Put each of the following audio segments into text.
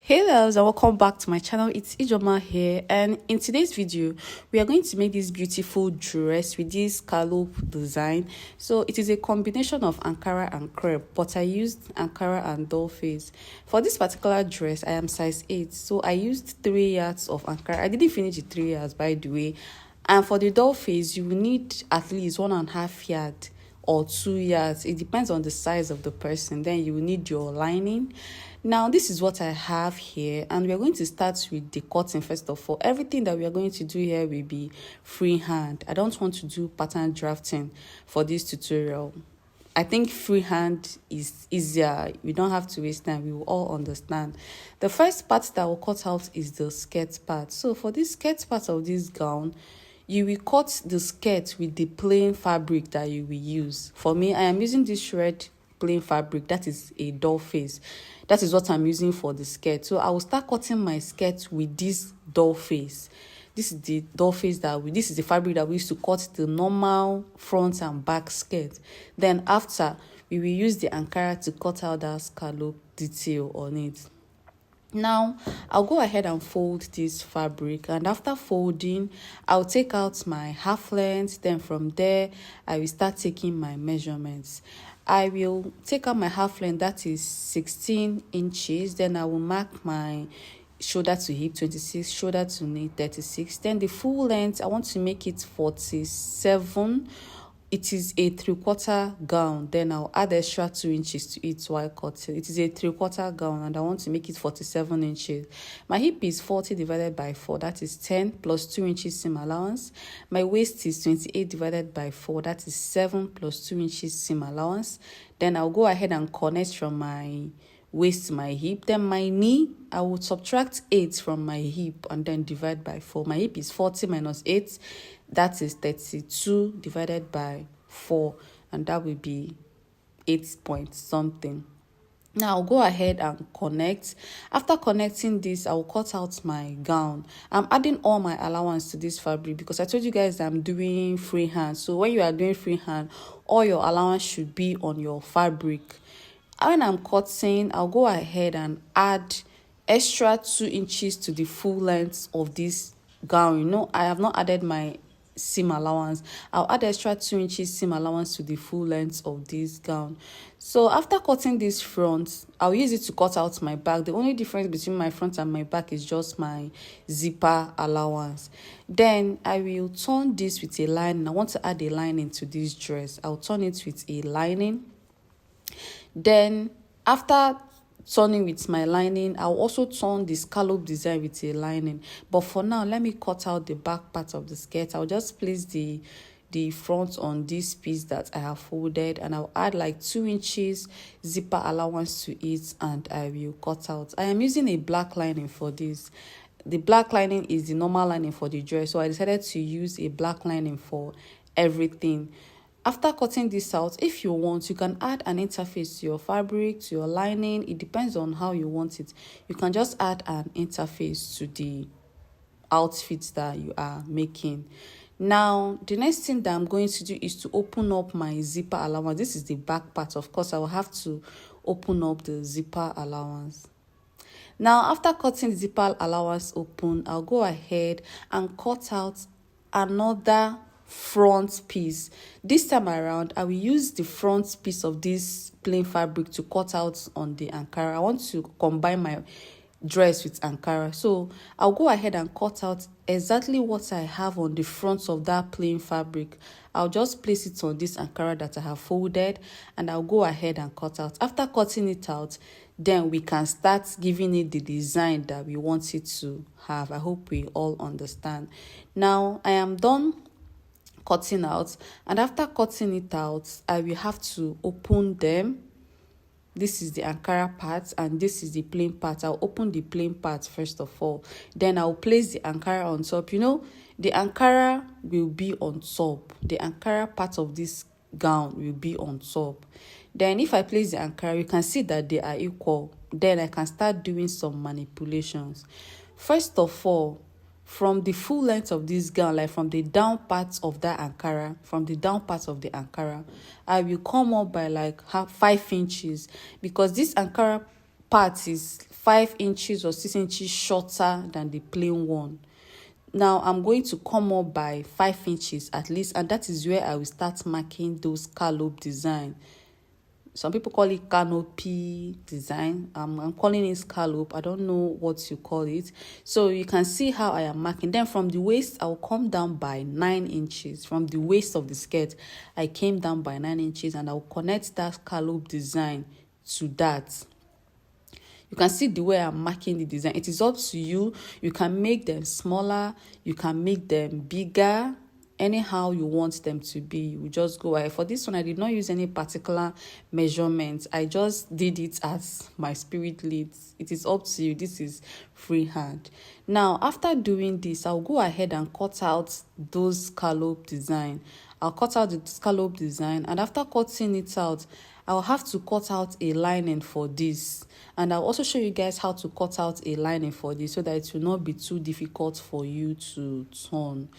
Hey loves and welcome back to my channel. It's Ijoma here, and in today's video we are going to make this beautiful dress with this scallop design. So it is a combination of Ankara and crepe, but I used Ankara and doll face. For this particular dress I am size 8, so I used 3 yards of Ankara. I didn't finish the 3 yards, by the way. And for the doll face you will need at least 1.5 yard or 2 yards. It depends on the size of the person. Then you will need your lining. Now this is what I have here, and we are going to start with the cutting. First of all, everything that we are going to do here will be freehand. I don't want to do pattern drafting for this tutorial. I think freehand is easier. We don't have to waste time. We will all understand. The first part that we'll cut out is the skirt part. So for this skirt part of this gown, you will cut the skirt with the plain fabric that you will use. For me, I am using this red plain fabric. That is a doll face. That is what I'm using for the skirt. So I will start cutting my skirt with this doll face. This is the doll face this is the fabric that we used to cut the normal front and back skirt. Then after, we will use the Ankara to cut out that scallop detail on it. Now I'll go ahead and fold this fabric, and after folding I'll take out my half length. Then from there I will start taking my measurements. I will take out my half length, that is 16 inches. Then I will mark my shoulder to hip 26, shoulder to knee 36. Then the full length I want to make it 47. It is a 3/4 gown. Then I'll add extra 2 inches to it while cutting. It is a 3/4 gown and I want to make it 47 inches. My hip is 40 divided by 4, that is 10 plus 2 inches seam allowance. My waist is 28 divided by 4, that is 7 plus 2 inches seam allowance. Then I'll go ahead and connect from my waist to my hip. Then my knee, I will subtract 8 from my hip and then divide by 4. My hip is 40 minus 8, that is 32 divided by 4, and that will be 8 point something. Now I'll go ahead and connect. After connecting this, I will cut out my gown. I'm adding all my allowance to this fabric because I told you guys that I'm doing freehand. So when you are doing freehand, all your allowance should be on your fabric. When I'm cutting, I'll go ahead and add extra 2 inches to the full length of this gown. You know, I have not added my seam allowance. I'll add extra 2 inches seam allowance to the full length of this gown. So after cutting this front, I'll use it to cut out my back. The only difference between my front and my back is just my zipper allowance. Then I will turn this with a lining. I want to add a lining to this dress. I'll turn it with a lining. Then after turning with my lining, I'll also turn the scallop design with a lining. But for now, let me cut out the back part of the skirt. I'll just place the front on this piece that I have folded, and I'll add like 2 inches zipper allowance to it, and I will cut out. I am using a black lining for this. The black lining is the normal lining for the dress, so I decided to use a black lining for everything. After cutting this out, if you want, you can add an interface to your fabric, to your lining. It depends on how you want it. You can just add an interface to the outfits that you are making. Now, the next thing that I'm going to do is to open up my zipper allowance. This is the back part. Of course, I will have to open up the zipper allowance. Now, after cutting the zipper allowance open, I'll go ahead and cut out another front piece. This time around, I will use the front piece of this plain fabric to cut out on the Ankara. I want to combine my dress with Ankara, so I'll go ahead and cut out exactly what I have on the front of that plain fabric. I'll just place it on this Ankara that I have folded, and I'll go ahead and cut out. After cutting it out, then we can start giving it the design that we want it to have. I hope we all understand. Now I am done cutting out, and after cutting it out, I will have to open them. This is the Ankara part and this is the plain part. I'll open the plain part first of all. Then I'll place the Ankara on top. You know, the Ankara will be on top. The Ankara part of this gown will be on top. Then if I place the Ankara, you can see that they are equal. Then I can start doing some manipulations. First of all, from the full length of this gown, like from the down part of that Ankara, I will come up by like 5 inches, because this Ankara part is 5 inches or 6 inches shorter than the plain one. Now I'm going to come up by 5 inches at least, and that is where I will start marking those scallop design. Some people call it canopy design. I'm calling it scallop. I don't know what you call it. So you can see how I am marking. Then from the waist, I will come down by 9 inches. From the waist of the skirt, I came down by 9 inches, and I will connect that scallop design to that. You can see the way I'm marking the design. It is up to you. You can make them smaller. You can make them bigger. Anyhow you want them to be, you just go ahead. For this one, I did not use any particular measurements. I just did it as my spirit leads. It is up to you. This is freehand. Now, after doing this, I'll go ahead and cut out those scallop design. I'll cut out the scallop design, and after cutting it out, I'll have to cut out a lining for this. And I'll also show you guys how to cut out a lining for this so that it will not be too difficult for you to turn.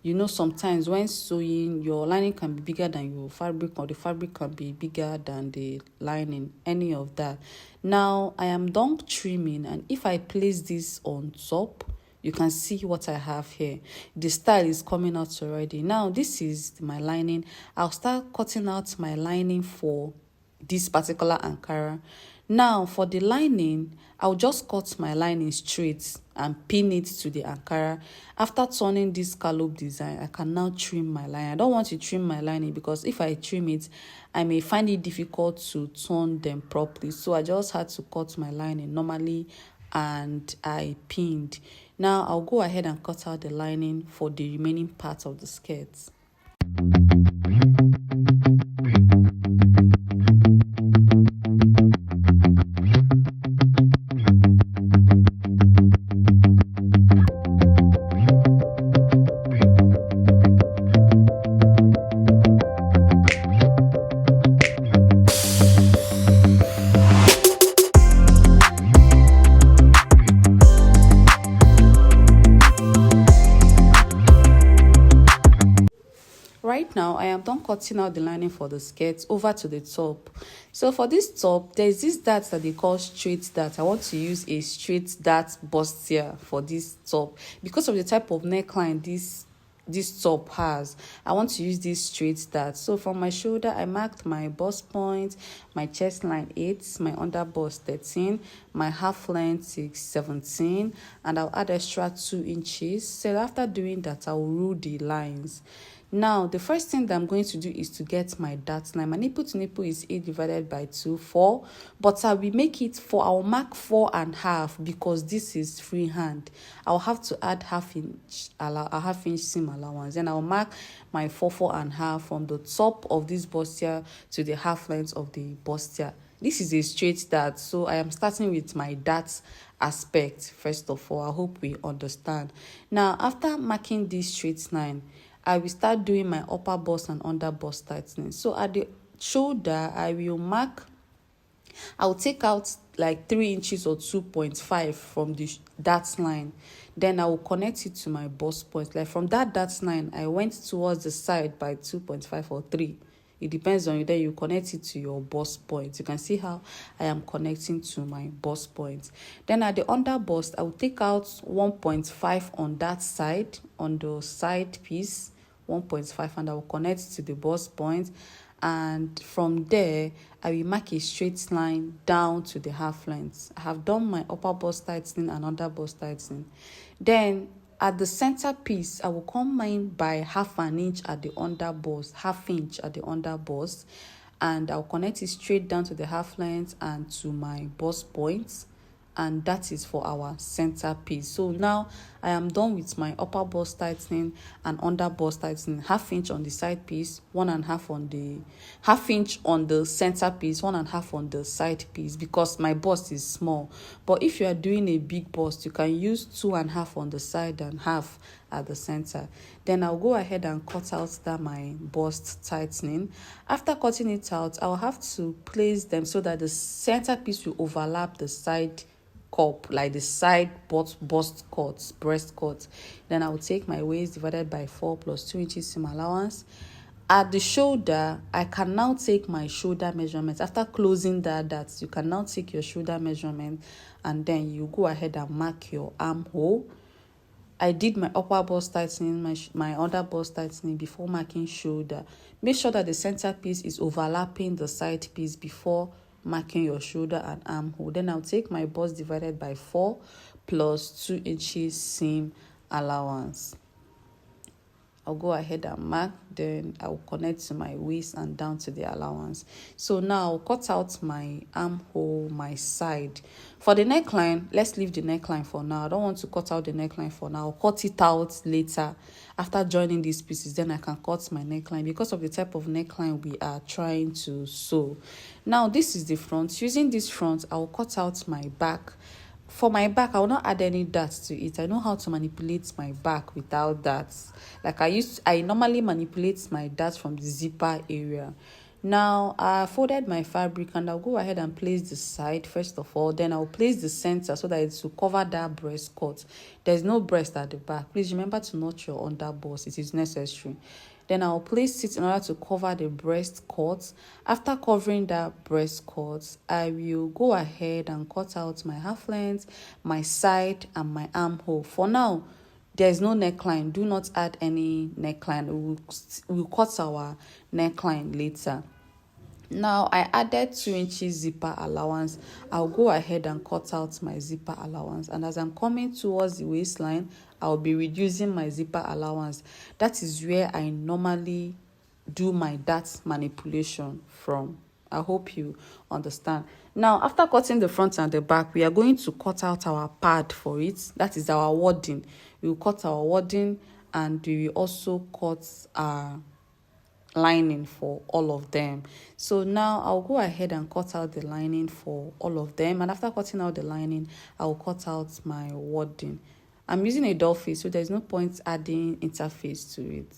You know, sometimes when sewing, your lining can be bigger than your fabric, or the fabric can be bigger than the lining, any of that. Now, I am done trimming, and if I place this on top, you can see what I have here. The style is coming out already. Now, this is my lining. I'll start cutting out my lining for this particular Ankara. Now, for the lining, I'll just cut my lining straight and pin it to the Ankara. After turning this scallop design, I can now trim my lining. I don't want to trim my lining because if I trim it, I may find it difficult to turn them properly. So I just had to cut my lining normally, and I pinned. Now I'll go ahead and cut out the lining for the remaining part of the skirt. Right now, I am done cutting out the lining for the skirt over to the top. So for this top, there's this dart that they call straight dart. I want to use a straight dart bustier for this top because of the type of neckline this top has. I want to use this straight dart. So from my shoulder, I marked my bust point, my chest line 8, my under bust 13, my half length is 17, and I'll add extra 2 inches. So after doing that, I'll rule the lines. Now, the first thing that I'm going to do is to get my dart line. My nipple to nipple is 8 divided by 2, 4. But I will make it 4. I'll mark 4.5 because this is freehand. I'll have to add a half inch seam allowance. Then I'll mark my 4.5 from the top of this bustier to the half length of the bustier. This is a straight dart, so I am starting with my dart aspect first of all. I hope we understand. Now, after marking this straight line, I will start doing my upper bust and under bust tightening. So at the shoulder, I will take out like 3 inches or 2.5 from the dart line. Then I will connect it to my bust point. Like from that dart line, I went towards the side by 2.5 or 3. It depends on you. Then you connect it to your bust point. You can see how I am connecting to my bust point. Then at the under bust, I will take out 1.5 on that side, on the side piece, 1.5, and I will connect to the bust point. And from there, I will mark a straight line down to the half length. I have done my upper bust tightening and under bust tightening. Then at the center piece, I will come in by half an inch at the under bust, half inch at the under bust, and I'll connect it straight down to the half length and to my bust points. And that is for our center piece. So now I am done with my upper bust tightening and under bust tightening. Half inch on the side piece, 1.5 on the half inch on the center piece, 1.5 on the side piece, because my bust is small. But if you are doing a big bust, you can use 2.5 on the side and half at the center. Then I'll go ahead and cut out my bust tightening. After cutting it out, I'll have to place them so that the center piece will overlap the side cup, like the side bust cuts, breast cuts. Then I will take my waist divided by 4 plus 2 inches seam allowance, At the shoulder, I can now take my shoulder measurement. After closing that you can now take your shoulder measurement, and then you go ahead and mark your armhole. I did my upper bust tightening, my under bust tightening before marking shoulder. Make sure that the center piece is overlapping the side piece before marking your shoulder and armhole. Then I'll take my bust divided by 4 plus 2 inches seam allowance. I'll go ahead and mark, then I'll connect to my waist and down to the allowance. So now I'll cut out my armhole, my side. For the neckline, let's leave the neckline for now. I don't want to cut out the neckline for now. I'll cut it out later. After joining these pieces, then I can cut my neckline because of the type of neckline we are trying to sew. Now this is the front. Using this front, I'll cut out my back. For my back, I will not add any darts to it. I know how to manipulate my back without darts. Like I normally manipulate my darts from the zipper area. Now, I folded my fabric and I'll go ahead and place the side first of all. Then I'll place the center so that it will cover that breast cut. There's no breast at the back. Please remember to notch your under bust. It is necessary. Then I'll place it in order to cover the breast cut. After covering that breast cut, I will go ahead and cut out my half length, my side, and my armhole. For now, there is no neckline. Do not add any neckline. We'll cut our neckline later. Now I added 2 inches zipper allowance. I'll go ahead and cut out my zipper allowance, and as I'm coming towards the waistline, I'll be reducing my zipper allowance. That is where I normally do my dart manipulation from. I hope you understand. Now, after cutting the front and the back, we are going to cut out our pad for it. That is our wadding. We will cut our wadding, and we will also cut our lining for all of them. So now I'll go ahead and cut out the lining for all of them, and after cutting out the lining, I'll cut out my wadding. I'm using a doll face, so there's no point adding interface to it.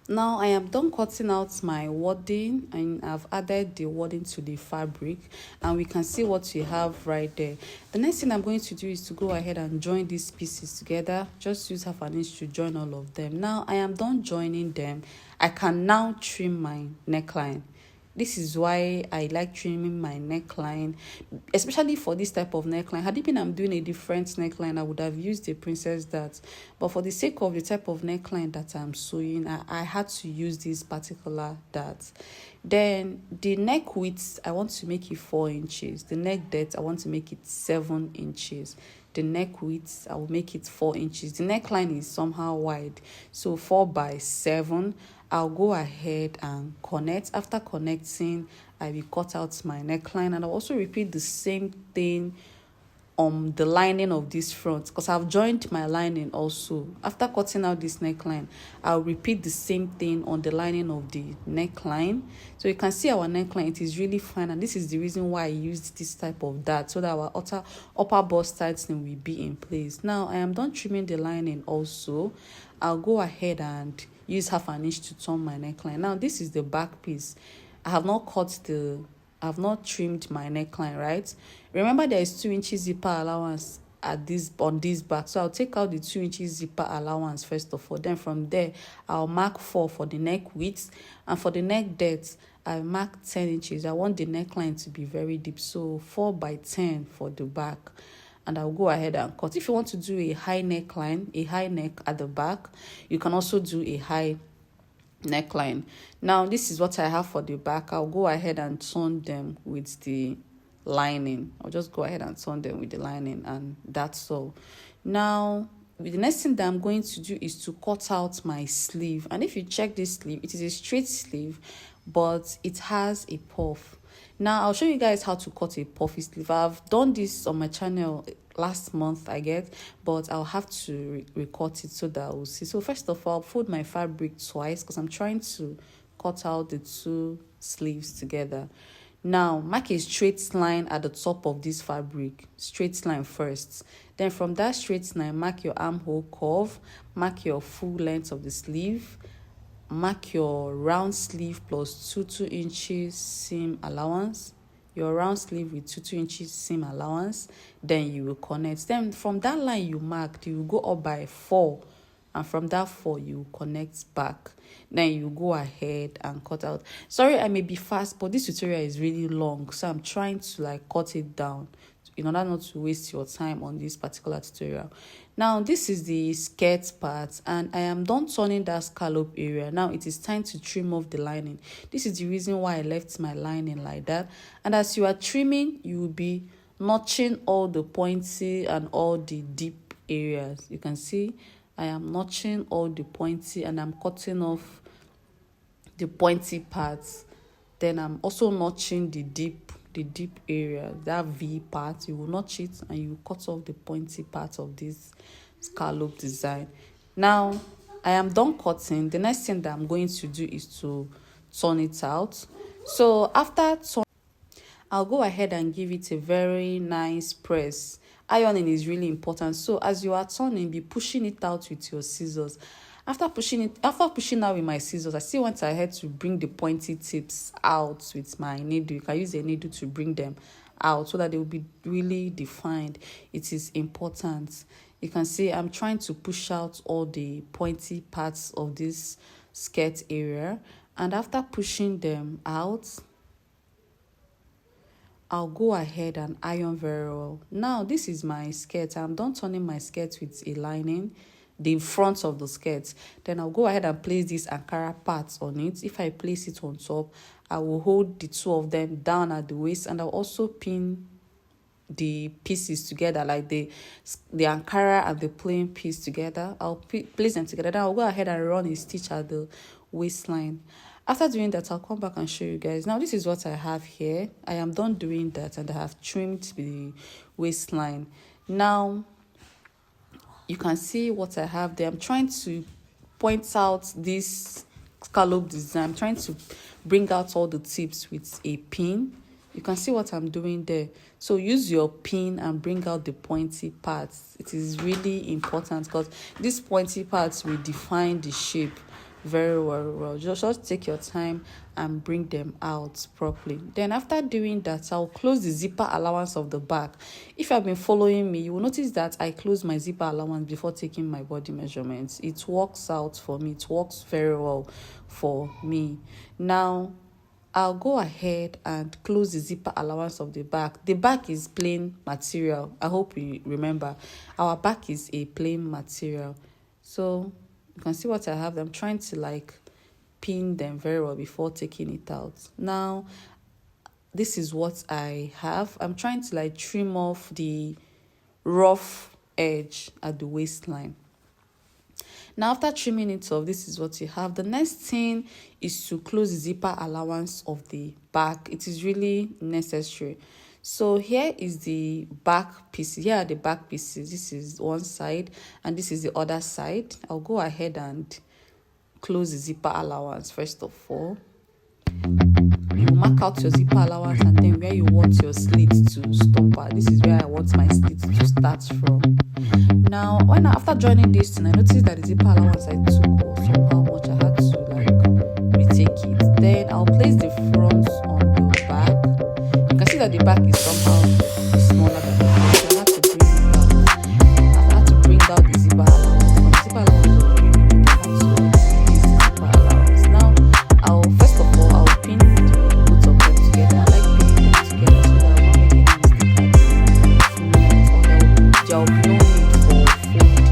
Now I am done cutting out my wadding, and I've added the wadding to the fabric, and we can see what we have right there. The next thing I'm going to do is to go ahead and join these pieces together. Just use half an inch to join all of them. Now I am done joining them. I can now trim my neckline. This is why I like trimming my neckline, especially for this type of neckline. Had it been I'm doing a different neckline, I would have used a princess dart. But for the sake of the type of neckline that I'm sewing, I had to use this particular dart. Then the neck width, I want to make it 4 inches. The neck depth, I want to make it 7 inches. The neck width, I will make it 4 inches. The neckline is somehow wide, so 4 by 7. I'll go ahead and connect. After connecting, I will cut out my neckline, and I'll also repeat the same thing the lining of this front, because I've joined my lining also. After cutting out this neckline, I'll repeat the same thing on the lining of the neckline. So you can see our neckline, it is really fine, and this is the reason why I used this type of dart, so that our upper bust tightening will be in place. Now I am done trimming the lining also. I'll go ahead and use 1/2 inch to turn my neckline. Now this is the back piece. I have not trimmed my neckline, right? Remember, there is 2 inches zipper allowance on this back, so I'll take out the 2 inches zipper allowance first of all. Then from there, I'll mark 4 for the neck width, and for the neck depth, I mark 10 inches. I want the neckline to be very deep, so 4 by 10 for the back, and I'll go ahead and cut. If you want to do a high neckline, a high neck at the back, you can also do a high neckline. Now this is what I have for the back. I'll go ahead and turn them with the lining. I'll just go ahead and turn them with the lining, and that's all. Now the next thing that I'm going to do is to cut out my sleeve. And if you check this sleeve, it is a straight sleeve, but it has a puff. Now I'll show you guys how to cut a puffy sleeve. I've done this on my channel last month, I guess, but I'll have to recut it so that we'll see. So first of all, I'll fold my fabric twice because I'm trying to cut out the 2 sleeves together. Now mark a straight line at the top of this fabric, straight line first. Then from that straight line, mark your armhole curve, mark your full length of the sleeve, mark your round sleeve plus 2 inches seam allowance, your round sleeve with 2 inches seam allowance. Then you will connect. Then from that line you marked, you will go up by 4, and from that 4 you connect back. Then you go ahead and cut out. Sorry, I may be fast, but this tutorial is really long, so I'm trying to cut it down in order not to waste your time on this particular tutorial. Now this is the skirt part, and I am done turning that scallop area. Now it is time to trim off the lining. This is the reason why I left my lining like that. And as you are trimming, you will be notching all the pointy and all the deep areas. You can see I am notching all the pointy, and I'm cutting off the pointy parts. Then I'm also notching the deep area, that V part. You will notch it and you cut off the pointy part of this scallop design. Now I am done cutting. The next thing that I'm going to do is to turn it out. So after I'll go ahead and give it a very nice press. Ironing is really important, so as you are turning, be pushing it out with your scissors. After pushing out with my scissors, I still went ahead to bring the pointy tips out with my needle. You can use a needle to bring them out so that they will be really defined. It is important. You can see I'm trying to push out all the pointy parts of this skirt area, and after pushing them out, I'll go ahead and iron very well. Now this is my skirt. I'm done turning my skirt with a lining, the front of the skirt. Then I'll go ahead and place this Ankara parts on it. If I place it on top, I will hold the 2 of them down at the waist, and I'll also pin the pieces together, like the Ankara and the plain piece together. I'll place them together. Then I'll go ahead and run a stitch at the waistline. After doing that, I'll come back and show you guys. Now this is what I have here. I am done doing that, and I have trimmed the waistline. Now you can see what I have there. I'm trying to point out this scallop design. I'm trying to bring out all the tips with a pin. You can see what I'm doing there. So use your pin and bring out the pointy parts. It is really important because these pointy parts will define the shape very well. Just take your time and bring them out properly. Then after doing that, I'll close the zipper allowance of the back. If you have been following me, you will notice that I close my zipper allowance before taking my body measurements. It works out for me. It works very well for me. Now I'll go ahead and close the zipper allowance of the back. The back is plain material. I hope you remember. Our back is a plain material. So you can see what I have. I'm trying to pin them very well before taking it out. Now, this is what I have. I'm trying to trim off the rough edge at the waistline. Now, after trimming it off, this is what you have. The next thing is to close the zipper allowance of the back. It is really necessary. So here is the back pieces. Here are the back pieces. This is one side and this is the other side. I'll go ahead and close the zipper allowance first of all. You mark out your zipper allowance and then where you want your slit to stop at. This is where I want my slit to start from. Now, after joining this thing, I noticed that the zipper allowance I took was somehow much. I had to like retake it. Then I'll place the front on the back. You can see that the back is somehow smaller than the front. So I had to bring it down. I had to bring down the zipper allowance. But the zipper allowance was already big. I had to increase the zipper allowance. Now, first of all, I'll pin both of them together. I like pinning them together so that I'm not making any mistake at the there will be no need for folding.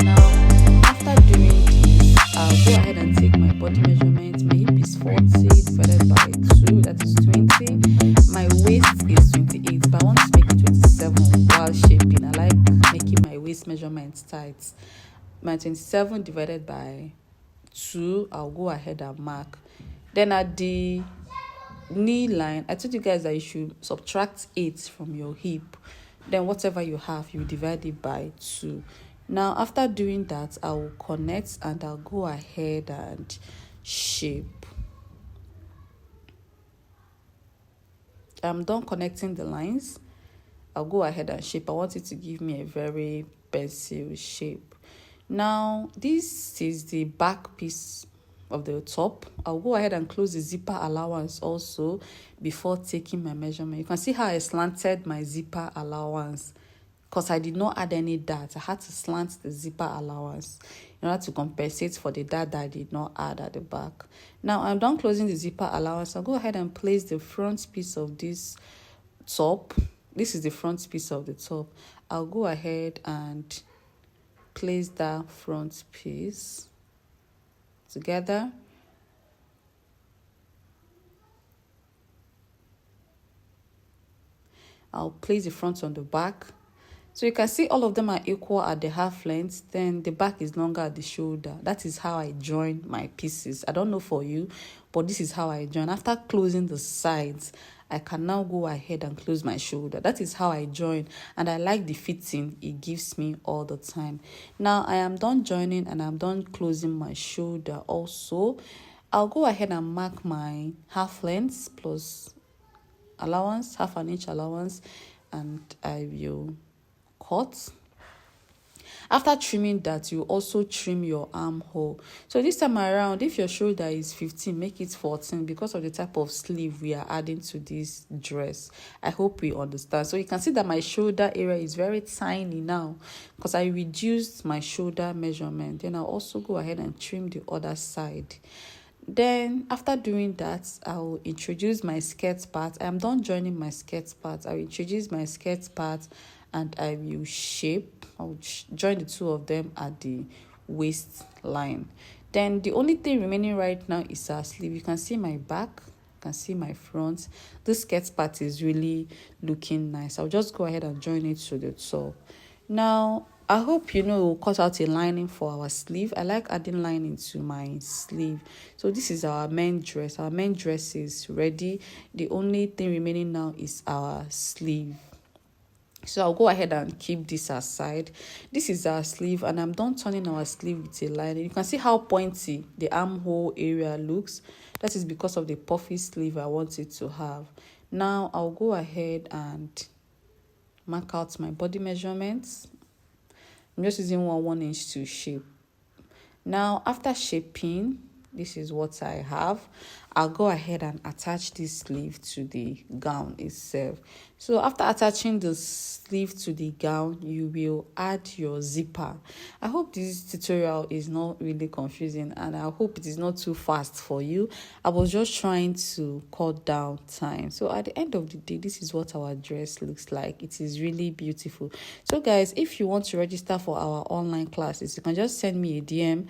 Now, after doing this, I'll go ahead and take my body measurement. My hip is 40 divided by 2, that is 20. My waist is 28, but I want to make it 27 while shaping. I like making my waist measurement tight. My 27 divided by 2, I'll go ahead and mark. Then at the knee line, I told you guys that you should subtract 8 from your hip. Then whatever you have, you divide it by 2. Now after doing that, I will connect and I'll go ahead and shape. I'm done connecting the lines. I'll go ahead and shape. I want it to give me a very pencil shape. Now this is the back piece of the top. I'll go ahead and close the zipper allowance also before taking my measurement. You can see how I slanted my zipper allowance because I did not add any dart. I had to slant the zipper allowance in order to compensate for the dart that I did not add at the back. Now I'm done closing the zipper allowance. I'll go ahead and place the front piece of this top. This is the front piece of the top. I'll go ahead and place that front piece together. I'll place the front on the back. So you can see all of them are equal at the half length. Then the back is longer at the shoulder. That is how I join my pieces. I don't know for you, but this is how I join. After closing the sides, I can now go ahead and close my shoulder. That is how I join, and I like the fitting it gives me all the time. Now I am done joining and I'm done closing my shoulder also. I'll go ahead and mark my half length plus allowance, half an inch allowance, and I will cut. After trimming that, you also trim your armhole. So this time around, if your shoulder is 15, make it 14 because of the type of sleeve we are adding to this dress. I hope we understand. So you can see that my shoulder area is very tiny now because I reduced my shoulder measurement. Then I'll also go ahead and trim the other side. Then after doing that, I'll introduce my skirt part. I'm done joining my skirt part. I'll introduce my skirt part and I will shape. I'll join the two of them at the waistline. Then the only thing remaining right now is our sleeve. You can see my back, you can see my front. This skirt part is really looking nice. I'll just go ahead and join it to the top. Now I hope we'll cut out a lining for our sleeve. I like adding lining to my sleeve. So this is our main dress. Our main dress is ready. The only thing remaining now is our sleeve. So I'll go ahead and keep this aside. This is our sleeve and I'm done turning our sleeve with a lining. You can see how pointy the armhole area looks. That is because of the puffy sleeve I want it to have. Now I'll go ahead and mark out my body measurements. I'm just using 1 inch to shape. Now after shaping, this is what I have. I'll go ahead and attach this sleeve to the gown itself. So after attaching the sleeve to the gown, you will add your zipper. I hope this tutorial is not really confusing and I hope it is not too fast for you. I was just trying to cut down time. So at the end of the day, this is what our dress looks like. It is really beautiful. So guys, if you want to register for our online classes, you can just send me a DM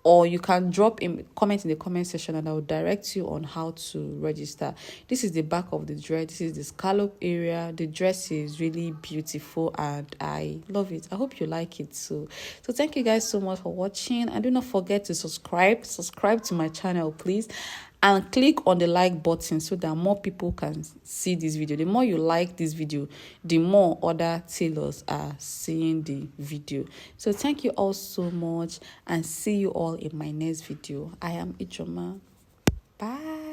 or you can drop a comment in the comment section and I will direct you on how to register. This is the back of the dress. This is the scallop area. The dress is really beautiful and I love it. I hope you like it too. So thank you guys so much for watching. And do not forget to subscribe to my channel, please. and click on the like button so that more people can see this video. The more you like this video, the more other tailors are seeing the video. So thank you all so much, and see you all in my next video. I am Ijoma. Bye.